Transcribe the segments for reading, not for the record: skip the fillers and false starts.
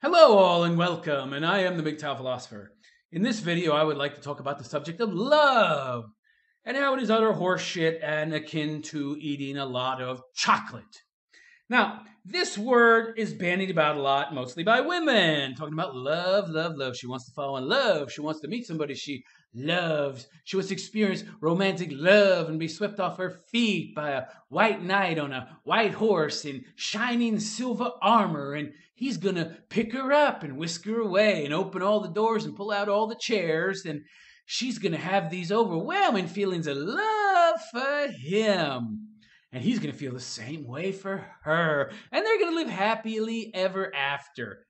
Hello all and welcome, and I am the MGTOW Philosopher. In this video, I would like to talk about the subject of love and how it is utter horseshit and akin to eating a lot of chocolate. Now, this word is bandied about a lot, mostly by women, talking about love, love, love. She wants to fall in love. She wants to meet somebody she loves. She wants to experience romantic love and be swept off her feet by a white knight on a white horse in shining silver armor. And he's going to pick her up and whisk her away and open all the doors and pull out all the chairs. And she's going to have these overwhelming feelings of love for him. And he's going to feel the same way for her. And they're going to live happily ever after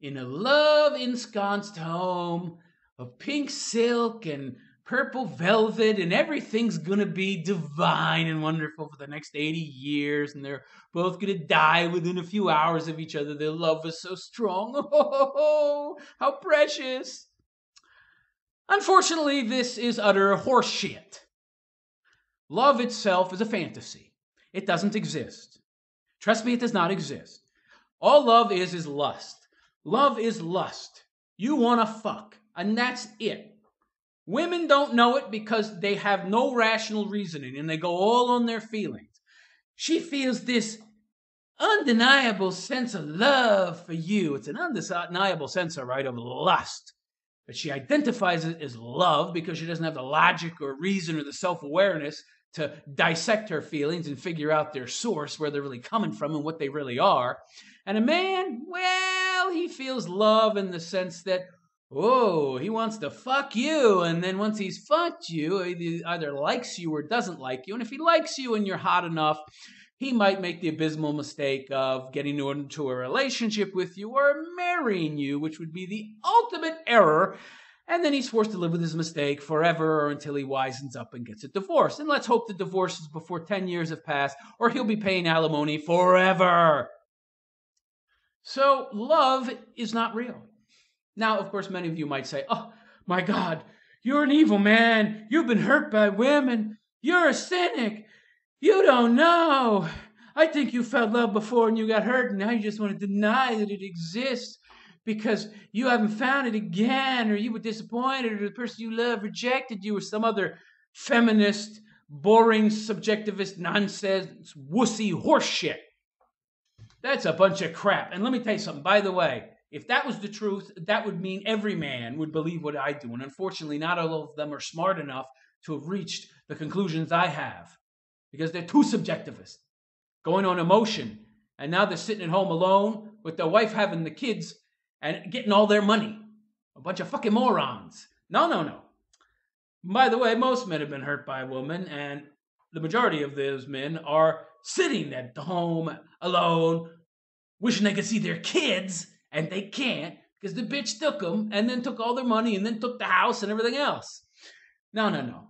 in a love-ensconced home of pink silk and purple velvet, and everything's going to be divine and wonderful for the next 80 years. And they're both going to die within a few hours of each other. Their love is so strong. Oh, how precious. Unfortunately, this is utter horseshit. Love itself is a fantasy. It doesn't exist. Trust me, it does not exist. All love is lust. Love is lust. You want to fuck, and that's it. Women don't know it because they have no rational reasoning, and they go all on their feelings. She feels this undeniable sense of love for you. It's an undeniable sense, all right, of lust. But she identifies it as love because she doesn't have the logic or reason or the self-awareness to dissect her feelings and figure out their source, where they're really coming from and what they really are. And a man, well, he feels love in the sense that, oh, he wants to fuck you, and then once he's fucked you, he either likes you or doesn't like you. And if he likes you and you're hot enough, he might make the abysmal mistake of getting into a relationship with you or marrying you, which would be the ultimate error. And then he's forced to live with his mistake forever or until he wisens up and gets a divorce. And let's hope the divorce is before 10 years have passed, or he'll be paying alimony forever. So love is not real. Now, of course, many of you might say, oh, my God, you're an evil man. You've been hurt by women. You're a cynic. You don't know. I think you felt love before and you got hurt, and now you just want to deny that it exists because you haven't found it again, or you were disappointed, or the person you love rejected you, or some other feminist, boring, subjectivist nonsense, wussy horseshit. That's a bunch of crap. And let me tell you something. By the way, if that was the truth, that would mean every man would believe what I do. And unfortunately, not all of them are smart enough to have reached the conclusions I have, because they're too subjectivist, going on emotion. And now they're sitting at home alone with their wife having the kids and getting all their money. A bunch of fucking morons. No. By the way, most men have been hurt by a woman, and the majority of those men are sitting at home alone, wishing they could see their kids, and they can't because the bitch took them and then took all their money and then took the house and everything else. No.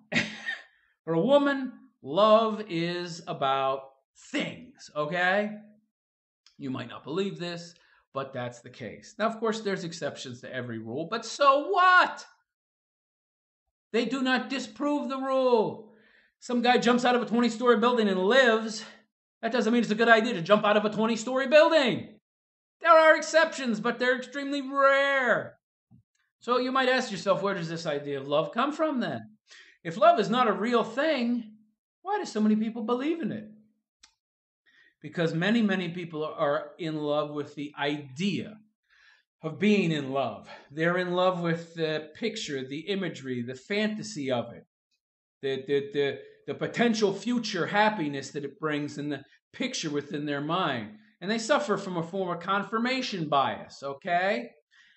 For a woman, love is about things, okay? You might not believe this, but that's the case. Now, of course, there's exceptions to every rule, but so what? They do not disprove the rule. Some guy jumps out of a 20-story building and lives. That doesn't mean it's a good idea to jump out of a 20-story building. There are exceptions, but they're extremely rare. So you might ask yourself, where does this idea of love come from then? If love is not a real thing, why do so many people believe in it? Because many people are in love with the idea of being in love. They're in love with the picture, the imagery, the fantasy of it, the potential future happiness that it brings, and the picture within their mind. And they suffer from a form of confirmation bias, okay?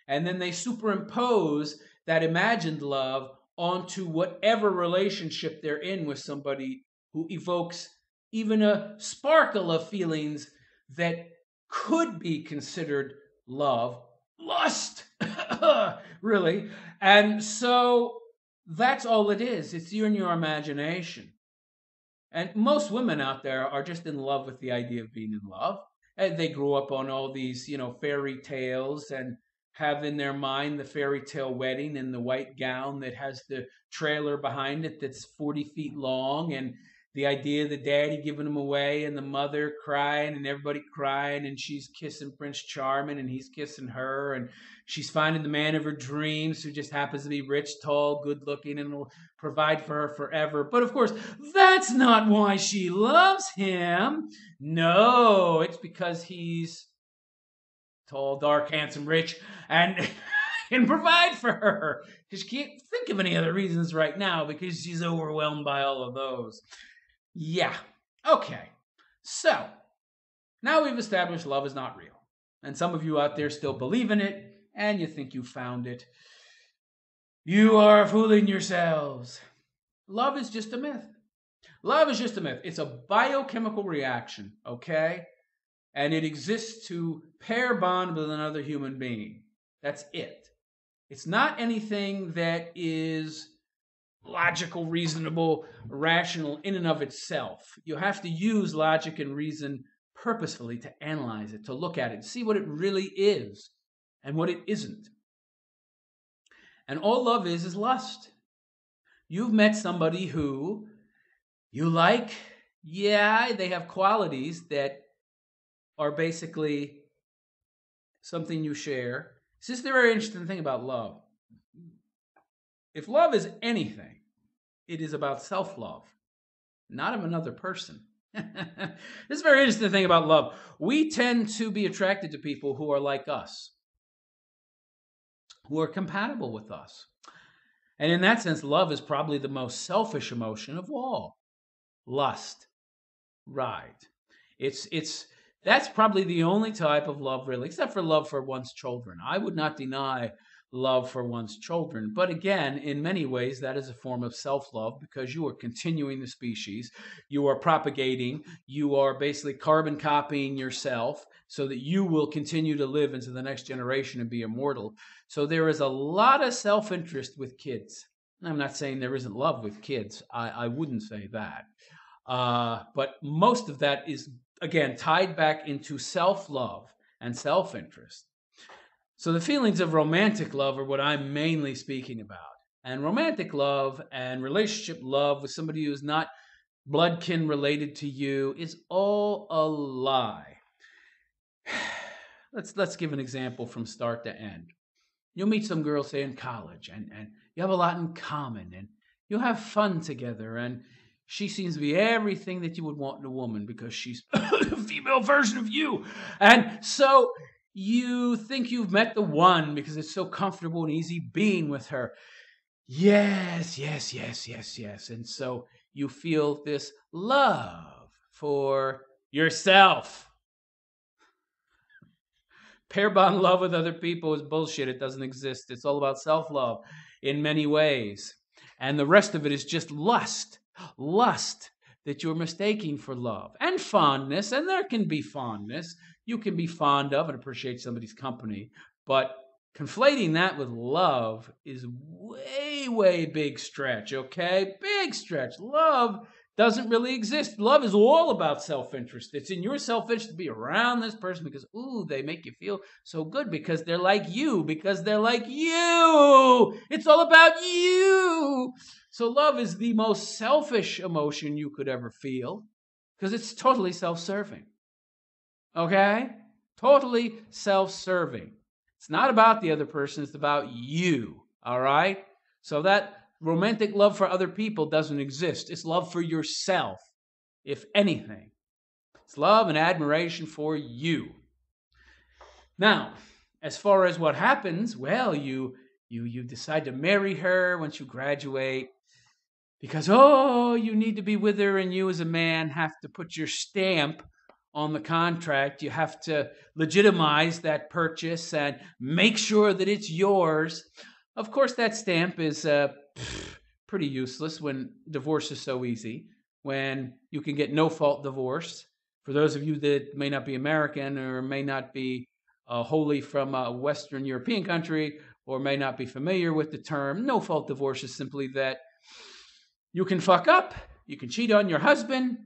And then they superimpose that imagined love onto whatever relationship they're in with somebody who evokes even a sparkle of feelings that could be considered love, lust, really. And so that's all it is. It's you and your imagination. And most women out there are just in love with the idea of being in love. And they grew up on all these, fairy tales and have in their mind the fairy tale wedding and the white gown that has the trailer behind it that's 40 feet long, and the idea of the daddy giving him away and the mother crying and everybody crying, and she's kissing Prince Charming and he's kissing her, and she's finding the man of her dreams who just happens to be rich, tall, good looking, and will provide for her forever. But of course, that's not why she loves him. No, it's because he's tall, dark, handsome, rich, and can provide for her. Because she can't think of any other reasons right now because she's overwhelmed by all of those. Yeah. Okay. So, now we've established love is not real. And some of you out there still believe in it, and you think you found it. You are fooling yourselves. Love is just a myth. Love is just a myth. It's a biochemical reaction, okay? And it exists to pair bond with another human being. That's it. It's not anything that is logical, reasonable, rational in and of itself. You have to use logic and reason purposefully to analyze it, to look at it, see what it really is and what it isn't. And all love is lust. You've met somebody who you like. Yeah, they have qualities that are basically something you share. This is the very interesting thing about love. If love is anything, it is about self-love, not of another person. This is a very interesting thing about love. We tend to be attracted to people who are like us, who are compatible with us. And in that sense, love is probably the most selfish emotion of all. Lust. Right. That's probably the only type of love, really, except for love for one's children. I would not deny love for one's children. But again, in many ways, that is a form of self-love because you are continuing the species. You are propagating. You are basically carbon copying yourself so that you will continue to live into the next generation and be immortal. So there is a lot of self-interest with kids. I'm not saying there isn't love with kids. I wouldn't say that. But most of that is, again, tied back into self-love and self-interest. So the feelings of romantic love are what I'm mainly speaking about. And romantic love and relationship love with somebody who's not bloodkin related to you is all a lie. Let's give an example from start to end. You'll meet some girl, say, in college, and you have a lot in common, and you'll have fun together, and she seems to be everything that you would want in a woman because she's the female version of you. And so you think you've met the one because it's so comfortable and easy being with her. Yes. And so you feel this love for yourself. Pair bond love with other people is bullshit. It doesn't exist. It's all about self-love in many ways. And the rest of it is just lust. Lust that you're mistaking for love. And fondness. And there can be fondness. You can be fond of and appreciate somebody's company. But conflating that with love is way big stretch, okay? Big stretch. Love doesn't really exist. Love is all about self-interest. It's in your self-interest to be around this person because, ooh, they make you feel so good because they're like you, because they're like you. It's all about you. So love is the most selfish emotion you could ever feel because it's totally self-serving. Okay? Totally self-serving. It's not about the other person. It's about you. All right? So that romantic love for other people doesn't exist. It's love for yourself, if anything. It's love and admiration for you. Now, as far as what happens, well, you decide to marry her once you graduate because, you need to be with her, and you as a man have to put your stamp on the contract. You have to legitimize that purchase and make sure that it's yours. Of course, that stamp is pretty useless when divorce is so easy, when you can get no-fault divorce. For those of you that may not be American or may not be wholly from a Western European country or may not be familiar with the term, no-fault divorce is simply that you can fuck up, you can cheat on your husband,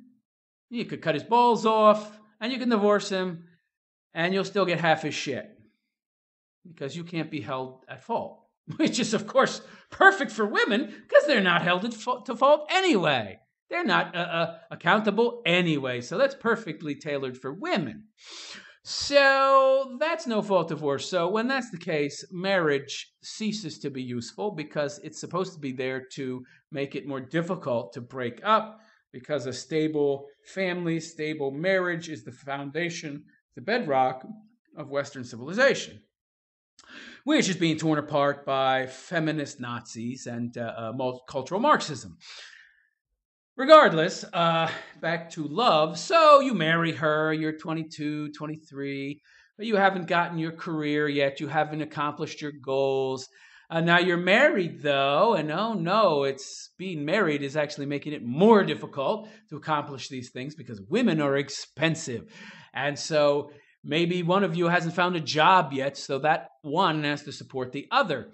you could cut his balls off, and you can divorce him, and you'll still get half his shit because you can't be held at fault. Which is, of course, perfect for women because they're not held to fault anyway. They're not accountable anyway. So that's perfectly tailored for women. So that's no fault of divorce. So when that's the case, marriage ceases to be useful because it's supposed to be there to make it more difficult to break up, because a stable family, stable marriage is the foundation, the bedrock of Western civilization, which is being torn apart by feminist Nazis and cultural Marxism. Regardless, back to love. So you marry her, you're 22, 23, but you haven't gotten your career yet. You haven't accomplished your goals. Now you're married, though, and oh no, it's being married is actually making it more difficult to accomplish these things because women are expensive. And so maybe one of you hasn't found a job yet, so that one has to support the other.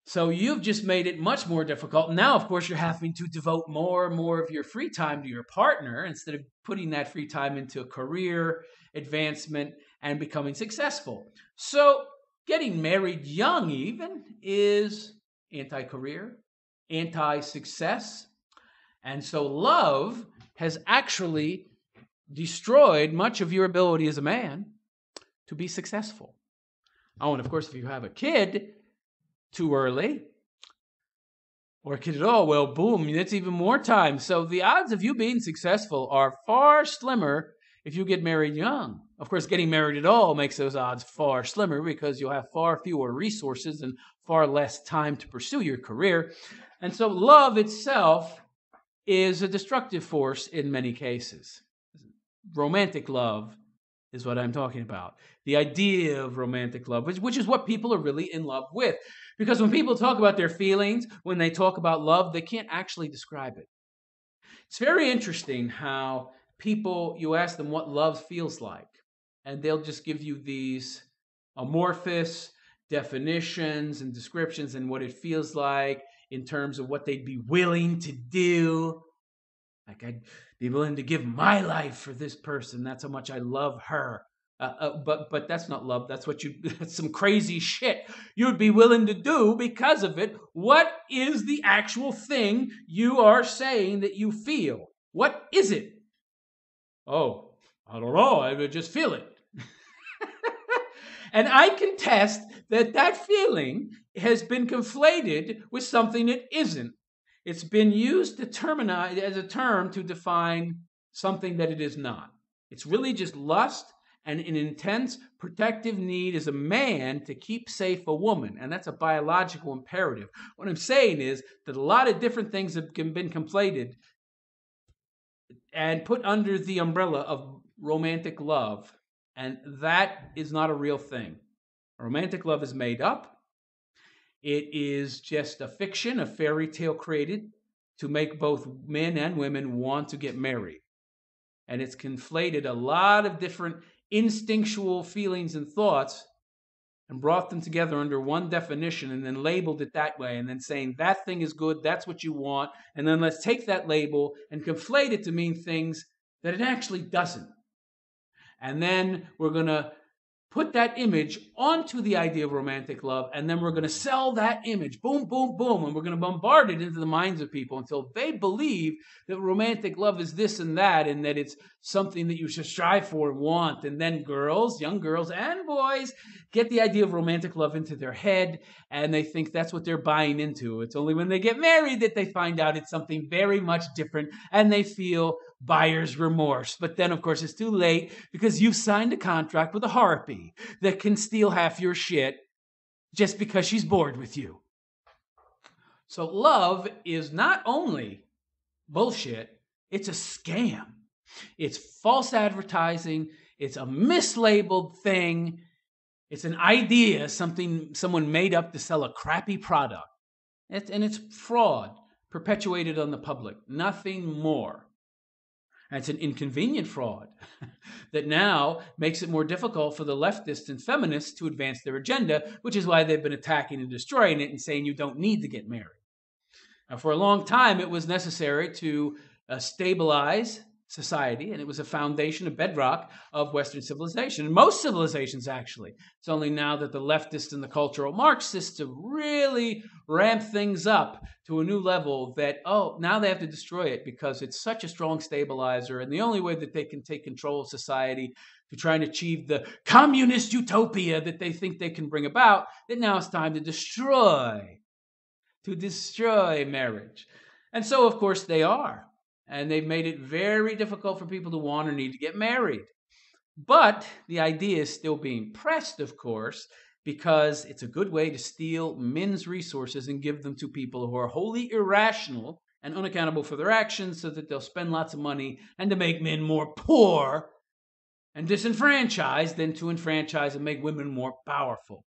So you've just made it much more difficult. Now, of course, you're having to devote more and more of your free time to your partner instead of putting that free time into a career advancement and becoming successful. So getting married young even is anti-career, anti-success. And so love has actually destroyed much of your ability as a man to be successful. Oh, and of course, if you have a kid too early, or a kid at all, well, boom, that's even more time. So the odds of you being successful are far slimmer if you get married young. Of course, getting married at all makes those odds far slimmer because you'll have far fewer resources and far less time to pursue your career. And so love itself is a destructive force in many cases. Romantic love is what I'm talking about. The idea of romantic love, which is what people are really in love with. Because when people talk about their feelings, when they talk about love, they can't actually describe it. It's very interesting how people, you ask them what love feels like, and they'll just give you these amorphous definitions and descriptions and what it feels like in terms of what they'd be willing to do. Like, I'd be willing to give my life for this person. That's how much I love her. But that's not love. That's that's some crazy shit you'd be willing to do because of it. What is the actual thing you are saying that you feel? What is it? Oh, I don't know. I just feel it. And I contest that feeling has been conflated with something it isn't. It's been used as a term to define something that it is not. It's really just lust and an intense protective need as a man to keep safe a woman. And that's a biological imperative. What I'm saying is that a lot of different things have been conflated and put under the umbrella of romantic love. And that is not a real thing. Romantic love is made up. It is just a fiction, a fairy tale created to make both men and women want to get married. And it's conflated a lot of different instinctual feelings and thoughts and brought them together under one definition and then labeled it that way and then saying that thing is good, that's what you want, and then let's take that label and conflate it to mean things that it actually doesn't. And then we're going to put that image onto the idea of romantic love, and then we're going to sell that image, boom, boom, boom, and we're going to bombard it into the minds of people until they believe that romantic love is this and that it's something that you should strive for and want. And then girls, young girls and boys, get the idea of romantic love into their head, and they think that's what they're buying into. It's only when they get married that they find out it's something very much different, and they feel buyer's remorse. But then, of course, it's too late because you've signed a contract with a harpy that can steal half your shit just because she's bored with you. So love is not only bullshit, it's a scam. It's false advertising. It's a mislabeled thing. It's an idea, something someone made up to sell a crappy product. And it's fraud perpetuated on the public. Nothing more. And it's an inconvenient fraud that now makes it more difficult for the leftists and feminists to advance their agenda, which is why they've been attacking and destroying it and saying you don't need to get married. Now, for a long time, it was necessary to stabilize society, and it was a foundation, a bedrock of Western civilization, and most civilizations, actually. It's only now that the leftists and the cultural Marxists have really ramped things up to a new level that, now they have to destroy it because it's such a strong stabilizer, and the only way that they can take control of society to try and achieve the communist utopia that they think they can bring about, that now it's time to destroy marriage. And so, of course, they are. And they've made it very difficult for people to want or need to get married. But the idea is still being pressed, of course, because it's a good way to steal men's resources and give them to people who are wholly irrational and unaccountable for their actions so that they'll spend lots of money, and to make men more poor and disenfranchised than to enfranchise and make women more powerful.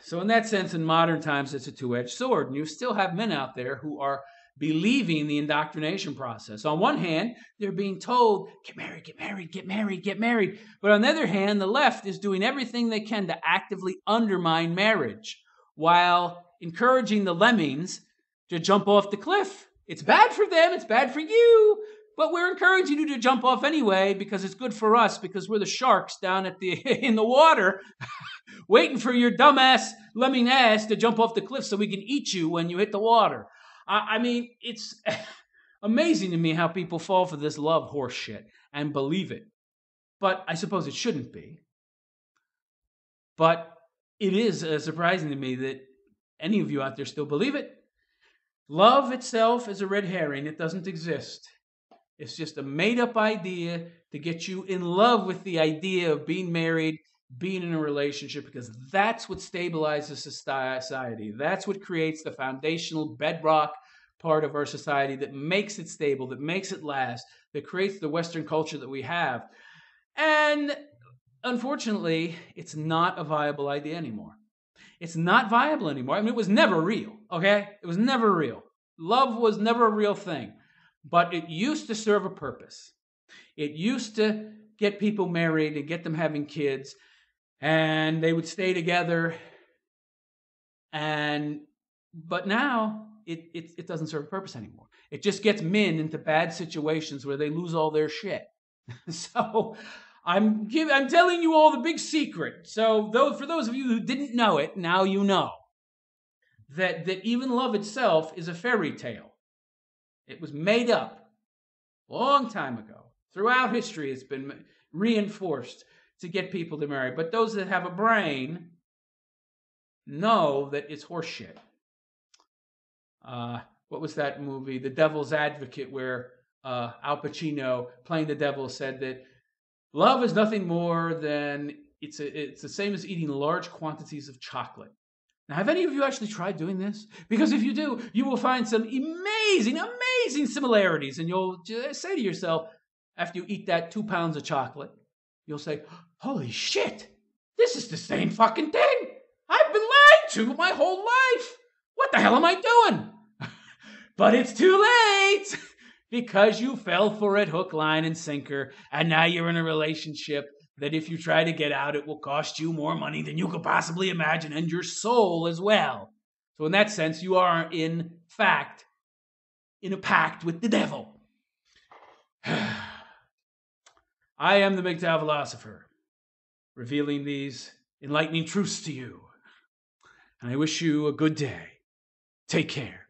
So in that sense, in modern times, it's a two-edged sword. And you still have men out there who are believing the indoctrination process. On one hand, they're being told, get married, get married, get married, get married. But on the other hand, the left is doing everything they can to actively undermine marriage while encouraging the lemmings to jump off the cliff. It's bad for them, it's bad for you, but we're encouraging you to jump off anyway because it's good for us, because we're the sharks down at in the water waiting for your dumbass lemming ass to jump off the cliff so we can eat you when you hit the water. I mean, it's amazing to me how people fall for this love horse shit and believe it. But I suppose it shouldn't be. But it is surprising to me that any of you out there still believe it. Love itself is a red herring. It doesn't exist. It's just a made-up idea to get you in love with the idea of being married, being in a relationship, because that's what stabilizes society. That's what creates the foundational bedrock part of our society that makes it stable, that makes it last, that creates the Western culture that we have. And unfortunately, it's not a viable idea anymore. It's not viable anymore. I mean, it was never real, okay? It was never real. Love was never a real thing. But it used to serve a purpose. It used to get people married and get them having kids, and they would stay together. But now it doesn't serve a purpose anymore. It just gets men into bad situations where they lose all their shit. So I'm telling you all the big secret. So for those of you who didn't know it, now you know that even love itself is a fairy tale. It was made up a long time ago. Throughout history, it's been reinforced to get people to marry. But those that have a brain know that it's horseshit. What was that movie, The Devil's Advocate, where Al Pacino, playing the devil, said that love is nothing more than, it's the same as eating large quantities of chocolate. Now, have any of you actually tried doing this? Because if you do, you will find some amazing similarities. And you'll just say to yourself, after you eat that 2 pounds of chocolate, you'll say, holy shit, this is the same fucking thing. I've been lied to my whole life. What the hell am I doing? But it's too late because you fell for it hook, line, and sinker. And now you're in a relationship that if you try to get out, it will cost you more money than you could possibly imagine, and your soul as well. So in that sense, you are, in fact, in a pact with the devil. I am the MGTOW Philosopher, revealing these enlightening truths to you. And I wish you a good day. Take care.